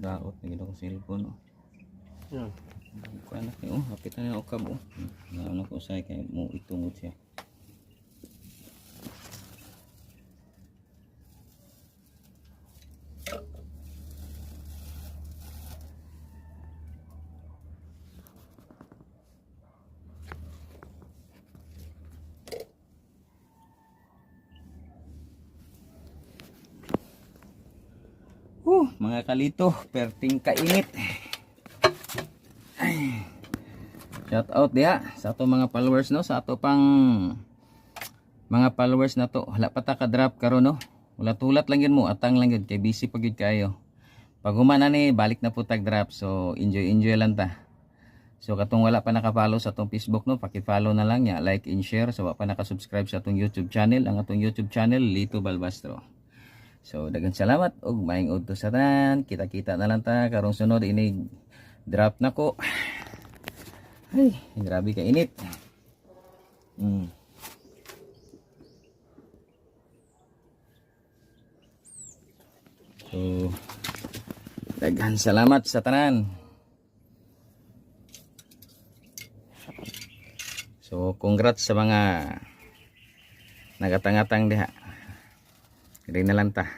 Daot na gito ko cellphone. Yan. Kuha na kayo. Hapit na na ukab. Naano ko sa kaya mo itungod siya. Mga kalito, perting kainit. Ay. Shout out diha sa ato mga followers no, sa ato pang mga followers na to. Wala pa ta ka drop karon no. Ulat-ulat lang yun mo, atang lang yun kay busy pag yun kayo. Pag humana ni balik na po tag drop, so enjoy lang ta. So katong wala pa naka-follow sa atong Facebook no, paki-follow na lang ya, like and share. So wala pa naka-subscribe sa atong YouTube channel, ang atong YouTube channel Lito Balbastro. So daghang salamat og maayong udto sa tanan. Kita-kita na lang ta karong sunod ini drop na ko. Ay, grabe ka init. So daghang salamat sa tanan. So congrats sa mga nagatangatang diha. Kaya na lang ta.